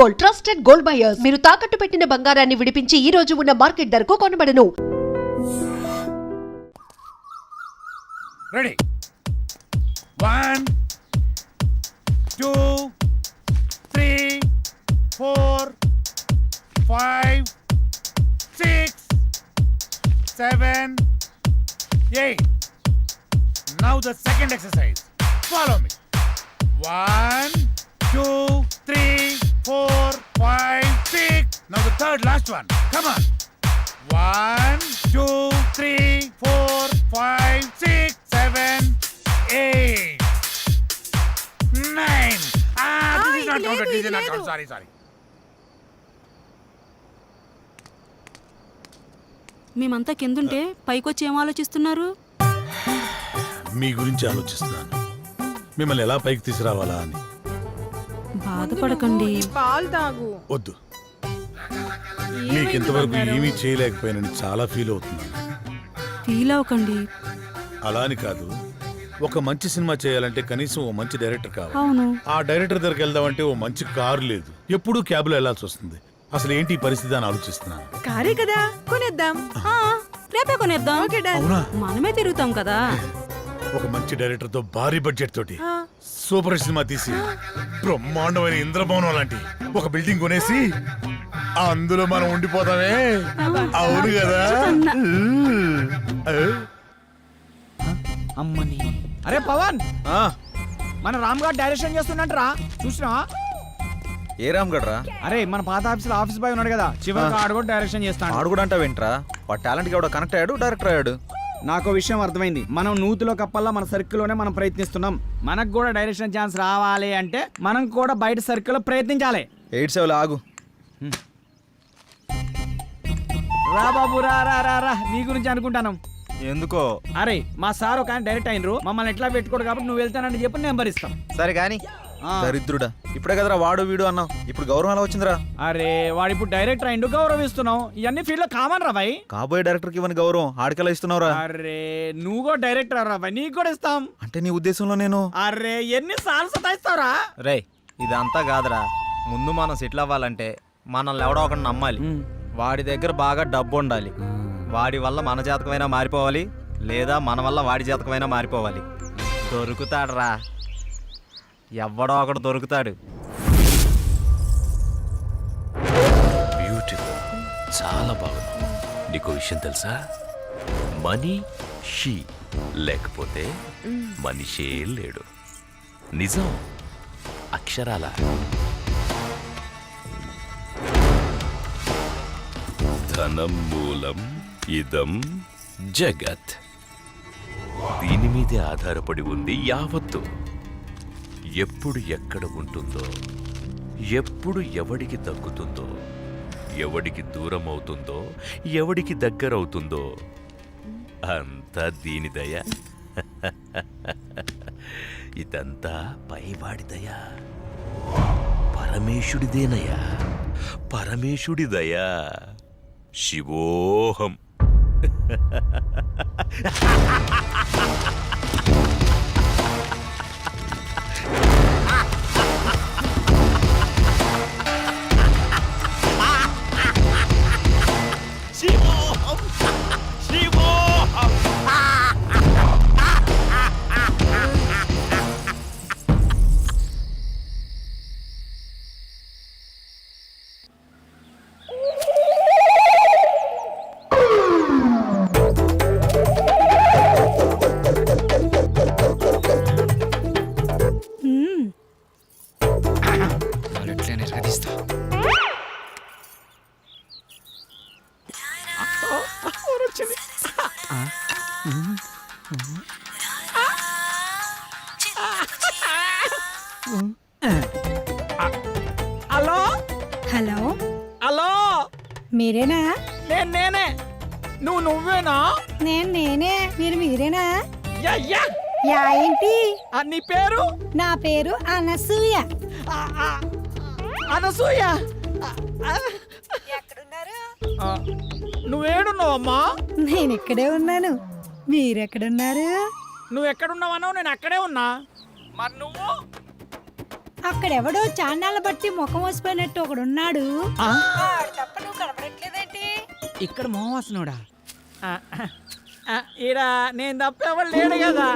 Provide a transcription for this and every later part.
Gold, trusted gold buyers. మీరు తాకట్టు పెట్టిన బంగారాన్ని విడిపించి ఈ రోజు ఉన్న మార్కెట్ ధరకు కొనబడను. Ready 1 2 3 4 5 6 7 8. Now the second exercise. Follow me. 1 2 3 4 5 6. Now the third last one. Come on. 1 2 3 4 5 6 7 8 9. This is not counted. This is not counted. Sorry. మేమంతా కిందుంటే పైకొచ్చి ఏం ఆలోచిస్తున్నారు? మీ గురించి ఆలోచిస్తున్నాను, మిమ్మల్ని ఎలా పైకి తీసుకురావాలా అని. బాధపడకండి, పాలు తాగు. వద్దు, మీకు ఇంతవరకు ఏమీ చేయలేకపోయానని చాలా ఫీల్ అవుతున్నాను. ఫీల్ అవ్వకండి. అలా అని కాదు, ఒక మంచి సినిమా చేయాలంటే కనీసం ఓ మంచి డైరెక్టర్ కావాలి. అవును, ఆ డైరెక్టర్ దగ్గరికి వెళ్దామంటే ఓ మంచి కారు లేదు, ఎప్పుడూ క్యాబ్లో వెళ్లాల్సి వస్తుంది. అసలు ఏంటి ఈ పరిస్థితి అని ఆలోచిస్తున్నాను. కారే కదా, కొనేద్దాం. రేపే కొనేద్దాం. అవునా? మనమే తిరుగుతాం కదా. ఒక మంచి డైరెక్టర్ తో భారీ బడ్జెట్ తోటి సూపర్ సినిమా తీసి బ్రహ్మాండమైన ఇంద్రభవనం లాంటి ఒక బిల్డింగ్ కొనేసి అందులో మనం ఉండిపోతామే. అవును కదా? అమ్మని. అరే పవన్, మన రామ్ గారు డైరెక్షన్ చేస్తున్నట్రా, చూసినా? ఏ రామ్ గడ్రా? అరే మన పాత ఆఫీస్ బాయ్ ఉన్నాడు కదా, చివరికి ఆడు కూడా డైరెక్షన్ చేస్తాడు. ఆడు కూడా అంటావేంట్రా? వాడు టాలెంట్ కి ఎవడో కనెక్ట్ అయ్యాడు, డైరెక్టర్ అయ్యాడు. నాకు విషయం అర్థమైంది. మనం నూతిలో కప్పల్లా మన సర్కిల్లోనే మనం ప్రయత్నిస్తున్నాం. మనకు కూడా డైరెక్షన్ ఛాన్స్ రావాలి అంటే మనం కూడా బయట సర్కిల్లో ప్రయత్నించాలి. 87 ఆగు. రా బాబు, రా రా రా రా, నీ గురించి అనుకుంటాను. ఎందుకో? అరే మా సార్ ఒక ఆయన డైరెక్ట్ అయినరు, మమ్మల్ని ఎట్లా పెట్టుకోడు కాబట్టి నువ్వు వెళ్తానని చెప్పి నెంబర్ ఇస్తాం. సరే కానీ దరిద్రుడా, ఇప్పుడే కదరా వాడు వీడు అన్నావు, ఇప్పుడు గౌరవం ఎలా వచ్చిందిరా? అరే వాడు ఇప్పుడు డైరెక్టర్ అయిండు, గౌరవిస్తున్నాం. ఇవన్నీ ఫీల్డ్ లో కామన్ రా భాయ్. కాబోయే డైరెక్టర్ కి ఇవ్వని గౌరవం ఆడికెలా ఇస్తున్నావురా? అరే నువ్వు కూడా డైరెక్టర్ రా భాయ్, నీకు కూడా ఇస్తాం. అంటే నీ ఉద్దేశంలో నేను? అరే ఎన్ని సార్లు సతాయిస్తావురా? రే ఇదంతా కాదురా, ముందు మనం సెటిల్ అవ్వాలంటే మనల్ని ఎవడో ఒకటి నమ్మాలి. వాడి దగ్గర బాగా డబ్బు ఉండాలి. వాడి వల్ల మన జాతకమైనా మారిపోవాలి, లేదా మన వల్ల వాడి జాతకమైనా మారిపోవాలి. దొరుకుతాడు రా, ఎవడో ఒకడు దొరుకుతాడు. బ్యూటిఫుల్, చాలా బాగుంది. నీకు విషయం తెలుసా? మనీ షీ లేకపోతే మనిషే లేడు. నిజం, అక్షరాల. ధనం మూలం ఇదం జగత్. దీని మీదే ఆధారపడి ఉంది యావత్తు. ఎప్పుడు ఎక్కడ ఉంటుందో, ఎప్పుడు ఎవడికి దక్కుతుందో, ఎవడికి దూరం అవుతుందో, ఎవడికి దగ్గరవుతుందో అంతా దీని దయ. ఇదంతా పైవాడి దయ, పరమేశుడిదేనయ్యా, పరమేశుడి దయ. శివోహం. హలో హలో, హలో, మీరేనా? నేనే. నువ్వేనా? నేనే. మీరేనా? Yeah yeah. యా ఏంటి? నీ పేరు? నా పేరు అనసూయ. అనసూయ, ఎక్కడున్నారు? నువ్వేడున్నావమ్మా? నేను ఇక్కడే ఉన్నాను. మీరెక్కడున్నారు? నువ్వు ఎక్కడున్నావన్నావు, నేను అక్కడే ఉన్నా. మరి నువ్వు? అక్కడెవడో చాన్నాళ్ళ బట్టి ముఖం వసిపోయినట్టు ఒకడున్నాడు ఆ? ఆడు తప్ప నువ్వు కనపడట్లేదేంటి? ఇక్కడ మోహవాసనుడా ఈడ నేను తప్ప ఎవరు లేడు కదా.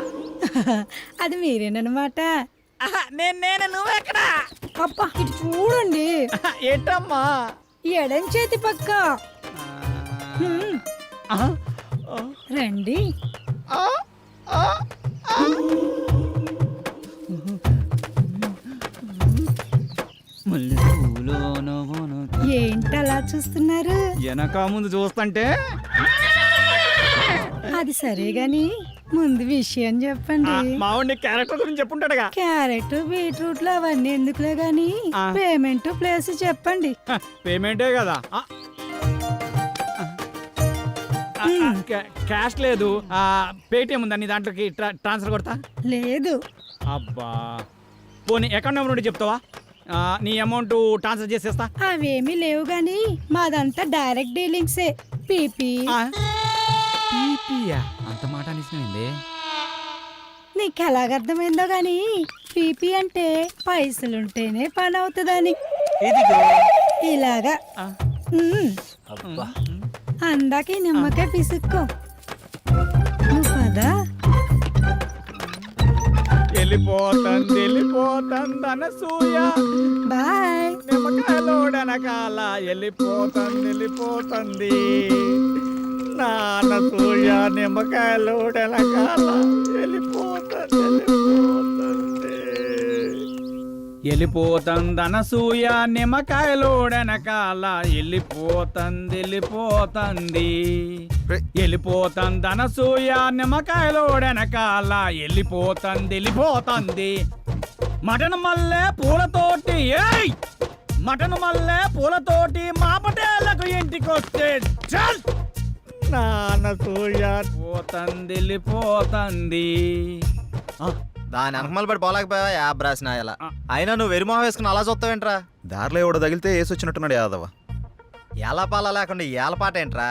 అది మీరేనమాట. నేను నువ్వెక్కడా అబ్బా ఇటు చూడండి, ఏటమ్మా? ఎడం చేతి పక్క. హ్మ్, రండి. ఏంటలా చూస్తున్నారు? వెనక ముందు చూస్తుంటే అది సరే గాని ముందు విషయం చెప్పండి. మావాడిని క్యారెక్టర్ గురించి చెప్పుంటాడుగా. క్యారెట్ బీట్రూట్లు అవన్నీ ఎందుకులే గాని ఆ. పేమెంట్ ప్లేస్ చెప్పండి. పేమెంటే కదా. క్యాష్ లేదు, పేటిఎం ఉందా నీ దాంట్లోకి ట్రాన్స్ఫర్ కొడతా? లేదు. అబ్బా పోనీ అకౌంట్ నెంబర్ ఉంటే చెప్తావా? నీ అమౌంట్ ట్రాన్స్ఫర్ చేసేస్తా. అవేమీ లేవు గాని మాదంతా డైరెక్ట్ డీలింగ్సే. పీపీ. అంత మాట అనిసింది. నీకు ఎలాగర్థమైందో గాని పీపీ అంటే పైసలుంటేనే పని అవుతుందని. ఇలాగా. ఉమ్. అందాక ఈ నిమ్మకాయ పిసుక్కో. నువ్వు పదా. వెళ్ళిపోతుంది అనసూయ, బాయ్. నిమ్మకాయలోడనకాల వెళ్ళిపోతుంది నానసూయ, నిమ్మకాయలోడనకాల వెళ్ళిపోతుంది అనసూయ, నిమ్మకాయలోడనకాల వెళ్ళిపోతుంది అనసూయ, నిమ్మకాయలోడనకాల వెళ్ళిపోతుంది మటన్ మల్లె పూలతోటి మటన్ మల్లె పూలతోటి మా పటేళ్లకు ఇంటికొస్తే చల్ నానసూయ వెళ్ళిపోతుంది. దాని వెనకమల పడి పోలేకపోయావా యాబ్ రాసిన ఇలా. అయినా నువ్వు వెరిమోహం వేసుకుని అలా చూస్తావేంట్రా? దారిలో ఎవడో తగిలితే వేసి వచ్చినట్టున్నాడు యాదవ. ఎలా పాల లేకుండా ఏలపాట ఏంట్రా?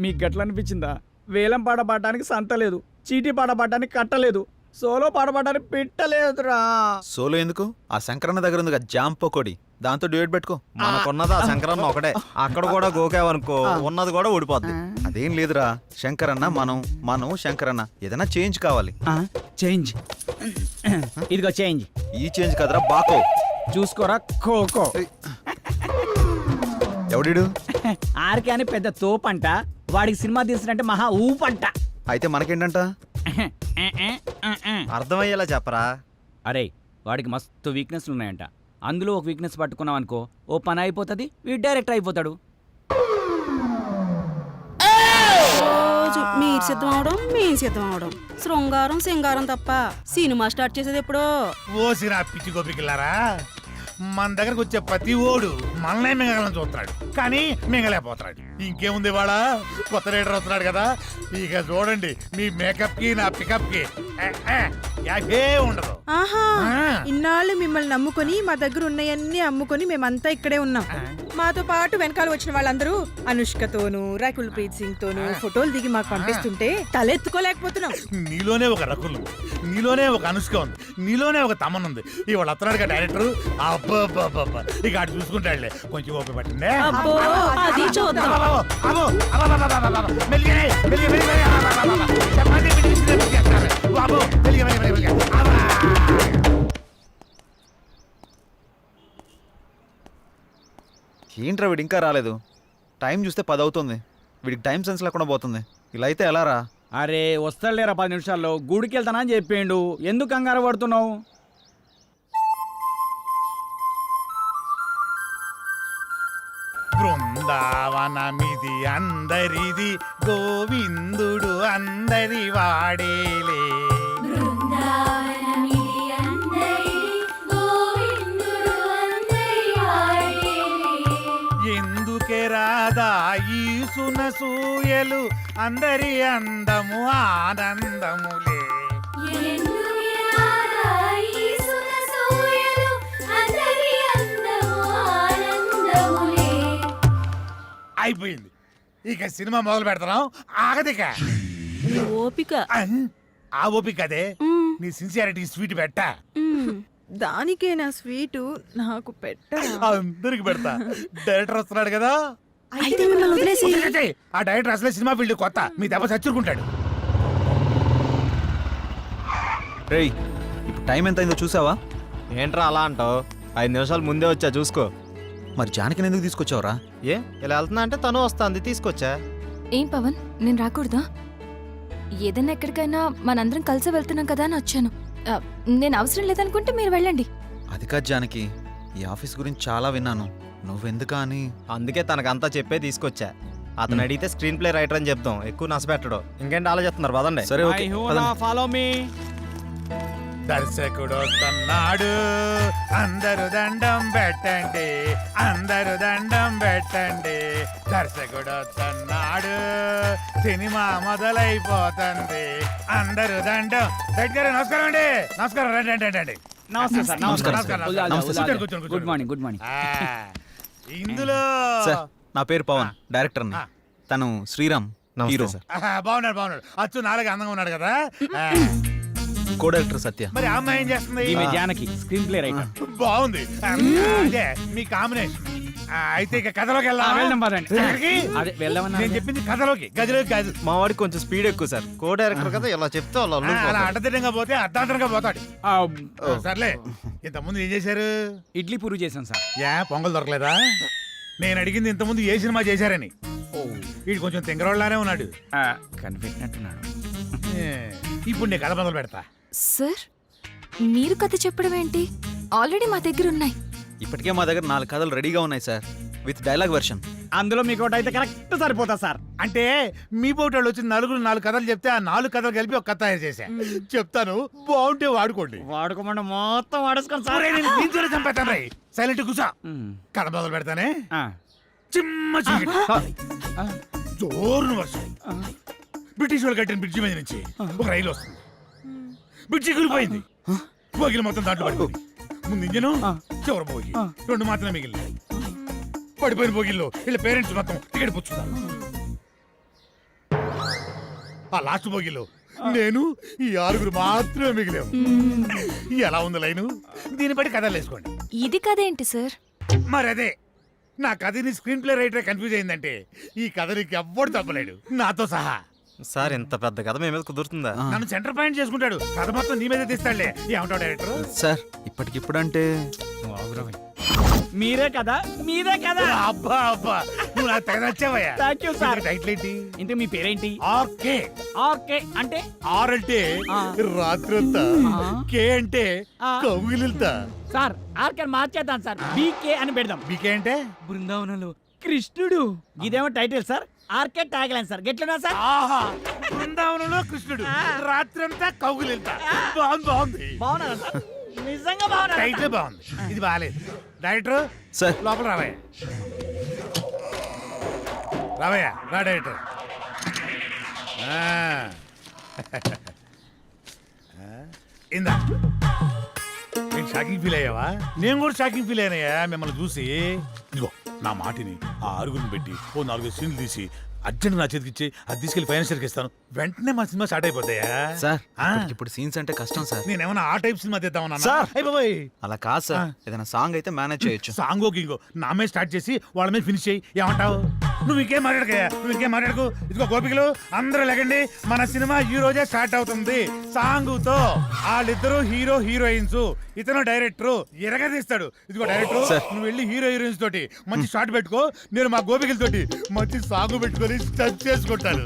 మీకు గట్ల అనిపించిందా? వేలం పాట పాడడానికి సంత లేదు, చీటీ పాట పాడడానికి కట్టలేదు, సోలో పాట పాడడానికి పెట్టలేదురా. సోలో ఎందుకు? ఆ శంకరన్న దగ్గర ఉంది జామ్ పకోడి, దాంతో డ్యూయట్ పెట్టుకో. మనకున్నది ఆ శంకరన్న ఒకటే. అక్కడ కూడా గోకావనుకో ఉన్నది కూడా ఊడిపోద్ది. అదేం లేదురా, శంకరన్న మనం శంకరన్న ఏదైనా చేంజ్ కావాలి. చేంజ్ ఇదిగో చేంజ్. ఈ చేంజ్ కదరా బాకో. చూసుకోరా ఖోఖో. ఎవడిడు? ఆర్కే అని పెద్ద తోపంట, వాడికి సినిమా తీసినట్టే మహా ఊపంట. అయితే మనకేంటంట? అర్థమయ్యేలా చెప్పరా. అరే వాడికి మస్తు వీక్నెస్లు ఉన్నాయంట, అందులో ఒక వీక్నెస్ పట్టుకున్నాం అనుకో ఓ పని అయిపోతుంది, వీడు డైరెక్టర్ అయిపోతాడు. రోజు మీరు సిద్ధం అవడం మేము సిద్ధం అవడం, శృంగారం సింగారం తప్ప సినిమా స్టార్ట్ చేసేది ఎప్పుడో. ఓసిరా పిచ్చి గోపికిల్లారా, మన దగ్గరకు వచ్చే ప్రతి ఓడు మనల్నే మింగలని చూస్తున్నాడు, కానీ మింగలేకపోతున్నాడు. ఇంకేముంది వాడా, కొత్త రైడర్ వస్తున్నాడు కదా, ఇక చూడండి మీ మేకప్ కి నా పికప్ కి యాభే ఉండదు. ఆహా, ఇన్నాళ్ళు మిమ్మల్ని నమ్ముకొని మా దగ్గర ఉన్నాయన్నీ అమ్ముకొని మేమంతా ఇక్కడే ఉన్నాం. మాతో పాటు వెనకాల వచ్చిన వాళ్ళందరూ అనుష్కతోనూ రకుల్ ప్రీత్ సింగ్ తోనూ ఫోటోలు దిగి మాకు పంపిస్తుంటే తలెత్తుకోలేకపోతున్నాం. నీలోనే ఒక రకుల్ ఉంది, నీలోనే ఒక అనుష్క ఉంది, నీలోనే ఒక తమన్ ఉంది. ఇవాళ వస్తున్నాడు కదా డైరెక్టర్, అబ్బా ఇక అటు చూసుకుంటాడులే. కొంచెం ఓపిక పట్టిందే. అబ్బో అది చూద్దాం. ఏంట్రా వీడు ఇంకా రాలేదు? టైం చూస్తే 10 అవుతుంది, వీడికి టైం సెన్స్ లేకుండా పోతుంది. ఇలా అయితే ఎలా రా? అరే వస్తాడులేరా 10 నిమిషాల్లో, గుడికి వెళ్తానా అని చెప్పిండు, ఎందుకు కంగారు పడుతున్నావు? బృందావనమిది అందరిది, గోవిందుడు అందరి వాడేలే. ఎందుకే రాదా ఈ సునసూయలు, అందరి అందము ఆనందములే. అయిపోయింది, ఇక సినిమా మొదలు పెడతాం. ఆగదిక ఓపిక. ఆ ఓపిక అదే నీ సిన్సియారిటీ స్వీట్ పెట్ట. దానికేనా స్వీటు నాకు పెట్టరా? అందరికి పెడతా. డైరెక్టర్ వస్తున్నాడు కదా. అయితే మిమ్మల్ని వదిలేసి వదిలేసేయ్. ఆ డైరెక్టర్ అసలే సినిమా ఫీల్డ్ కొత్త, మీ దెబ్బ చచ్చుకుంటాడు. రేయ్ ఇప్పుడు టైం ఎంత అయిందో చూసావా? ఏంట్రా అలా అంటావు? 5 నిమిషాలు ముందే వచ్చా చూసుకో. మరి జానకిని ఎందుకు తీసుకొచ్చావురా? ఏ ఇలా వెళ్తున్నా అంటే తను వస్తుంది, తీసుకొచ్చా. ఏం పవన్, నేను రాకూడదా? ఏదైనా ఎక్కడికైనా మనందరం కలిసి వెళ్తున్నాం కదా అని వచ్చాను. నేను అవసరం లేదనుకుంటే మీరు వెళ్ళండి. అది కాదు జానకి, ఈ ఆఫీస్ గురించి చాలా విన్నాను. నువ్వెందుకా అని. అందుకే తనకంతా చెప్పే తీసుకొచ్చా. అతను అడిగితే స్క్రీన్ ప్లే రైటర్ అని చెప్తాం, ఎక్కువ నష్టపెట్టడు. ఇంకేంటి ఆలోచిస్తున్నారు? పదండి. సరే ఓకే పదండి. Follow me. దర్శకుడు వస్తున్నాడు, అందరు దండం పెట్టండి, అందరు దండం పెట్టండి. దర్శకుడు వస్తున్నాడు, సినిమా మొదలైపోతుంది, అందరు దండం. దగ్గర నమస్కారం అండి. నమస్కారం, రండి రండి రండి. నమస్తే సార్. నమస్కారం. నమస్కారం. కూర్చోండి, కూర్చోండి, గుడ్ మార్నింగ్, గుడ్ మార్నింగ్. ఆ, ఇందులో సార్ నా పేరు పవన్, డైరెక్టర్ని. తను శ్రీరామ్, నమస్తే హీరో. సార్. బాగున్నాడు బాగున్నాడు. అచ్చు నాలుగు అందంగా ఉన్నాడు కదా. ఆ, కో డైరెక్టర్ సత్య. మరి ఆ అమ్మాయి ఏం చేస్తుంది? ఈమె జానకి, స్క్రీన్ ప్లే రైటర్. బాగుంది. అదే మీ కాంబినేషన్. అయితే ఇక కథలోకి వెళ్దాం వెళ్దాం. పదండి. ఎక్కడికి? అదే వెళ్దామన్నా. నేను చెప్పింది కథలోకి, గదిలోకి కాదు. మా వాడికి కొంచెం స్పీడ్ ఎక్కువ సార్. కో డైరెక్టర్ కదా, ఇలా చెప్తే వాళ్ళు అలా అల్లుకుపోతారు. అడ్డదిడ్డంగా పోతే అర్ధాంతరంగా పోతాడు. సర్లే, ఇంతకుముందు ఏం చేశారు? ఇడ్లీ పూరి చేశాను సార్. యా, పొంగల్ దొరకలేదా? నేను అడిగింది ఇంతకుముందు ఏ సినిమా చేశారని. వీడు కొంచెం తింగరోళ్ళలానే ఉన్నాడు. కనిపెట్టినట్టున్నాడు. ఇప్పుడు నేను కథ మొదలు పెడతా. సార్, మీరు కథ చెప్పడం ఏంటి? ఆల్రెడీ మా దగ్గర ఉన్నాయి. ఇప్పటికే మా దగ్గర 4 కథలు రెడీగా ఉన్నాయి సార్, విత్ డైలాగ్ వెర్షన్. అందులో మీకు ఒకటి అయితే కరెక్ట్ సరిపోతా సార్. అంటే మీ పోటీ వచ్చి నలుగురు 4 కథలు చెప్తే ఆ 4 కథలు కలిపి ఒక కథ తయారు చేశా. చెప్తాను, బాగుంటే వాడుకోండి. వాడుకోమంటే మొత్తం వాడేసుకోండి సార్. దీంతోనే చంపేస్తాను రై. సైలెంట్ కూర్చో. కథ మొదలు పెడతానే. చిమ్మ చీకటి, జోరున వర్షం. బ్రిటిష్ వాళ్ళు కట్టిన బ్రిడ్జి మీద నుంచి ఒక రైలు వస్తుంది. బ్రిడ్జి కూలిపోయింది. బోగిలు మొత్తం దాంట్లో పడిపోయింది. ముందు ఇంజను, చివరి బోగి, 2 మాత్రమే మిగిలినాయి. పడిపోయిన బోగిల్లో వీళ్ళ పేరెంట్స్ మొత్తం టికెట్ పుచ్చుతారు. ఆ లాస్ట్ బోగిలో నేను, ఈ 6 మాత్రమే మిగిలాము. ఎలా ఉంది లైను? దీన్ని బట్టి కథలు వేసుకోండి. ఇది కథ ఏంటి సార్? మరి అదే, నా కథని స్క్రీన్ ప్లే రైటర్ కన్ఫ్యూజ్ అయిందంటే ఈ కథ నీకు ఎవ్వడు తప్పలేడు, నాతో సహా. సార్ ఇంత పెద్ద కథ మీ మీద కుదురుతుందా? నన్ను సెంటర్ పాయింట్ చేసుకుంటాడు. కథ మొత్తం నీ మీదే తీస్తాడులే. ఏమంటావు డైరెక్టర్? సార్ ఇప్పటికిప్పుడు అంటే మీరే కదా, మీరే కదా. అబ్బా అబ్బా, నువ్వు నాకు తెగ నచ్చావయ్యా. Thank you sir. టైటిల్ ఏంటి? ఇంతకు మీ పేరేంటి? ఆర్కే. ఆర్కే అంటే? ఆర్ అంటే రాత్రంతా, కే అంటే కౌగిలిల్తా. సార్ ఆర్కే మార్చేద్దాం సార్, బీకే అని పెడదాం. బీకే అంటే బృందావనంలో కృష్ణుడు. ఇదేమో title sir, RK tag line sir. గెట్లున్నా సార్? ఆహా, బృందావనంలో కృష్ణుడు, రాత్రంతా కౌగిలిల్తా. బాగుంది బాగుంది. బాగున్నా సార్? నిజంగా బాగున్నా. టైటిల్ బాగుంది, ఇది బాగాలేదు. డైరెక్టర్ సార్ లోపల రావయ్యా. రావయ్యా, రా డైరెక్టర్. ఇందా, నేను షాకింగ్ ఫీల్ అయ్యావా? నేను కూడా షాకింగ్ ఫీల్ అయినాయా మిమ్మల్ని చూసి. ఇదిగో నా మాటిని ఆ 6 పెట్టి ఓ 4 సీన్లు తీసి అర్జెంట్ నా చేతికి ఇచ్చి అది తీసుకెళ్లి ఫైనాన్షియల్కి ఇస్తాను. వెంటనే మా సినిమా స్టార్ట్ అయిపోతాయా? సార్ ఇప్పుడు సీన్స్ అంటే కష్టం సార్. నేనేమన్నా ఆ టైప్ సినిమా తీద్దామన్నా? సార్. అయిపోయి అలా కాదు సార్, ఏదైనా సాంగ్ అయితే మేనేజ్ చేయొచ్చు. సాంగో గింగో నా మీద స్టార్ట్ చేసి వాళ్ళ మీద ఫినిష్ చేయి. ఏమంటావు? నువ్వు ఇంకేం మాట్లాడకయ్యా, నువ్వు ఇంకేం మాట్లాడకు. ఇదిగో గోపికలు అందరూ లెగండి, మన సినిమా ఈ రోజే స్టార్ట్ అవుతుంది. సాంగుతో వాళ్ళిద్దరు హీరో హీరోయిన్స్, ఇతను డైరెక్టర్ ఎరగదీస్తాడు. ఇదిగో డైరెక్టర్, నువ్వు వెళ్ళి హీరో హీరోయిన్స్ తోటి మంచి షాట్ పెట్టుకో, నేను మా గోపికలతోటి మంచి సాంగ్ పెట్టుకొని స్టచ్ చేసుకుంటాను.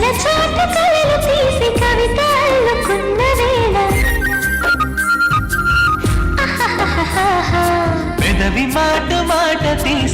తలచాటు కలలు తీసి కవిత అల్లుకున్న వేళ పెదవి మాట మాట తీసి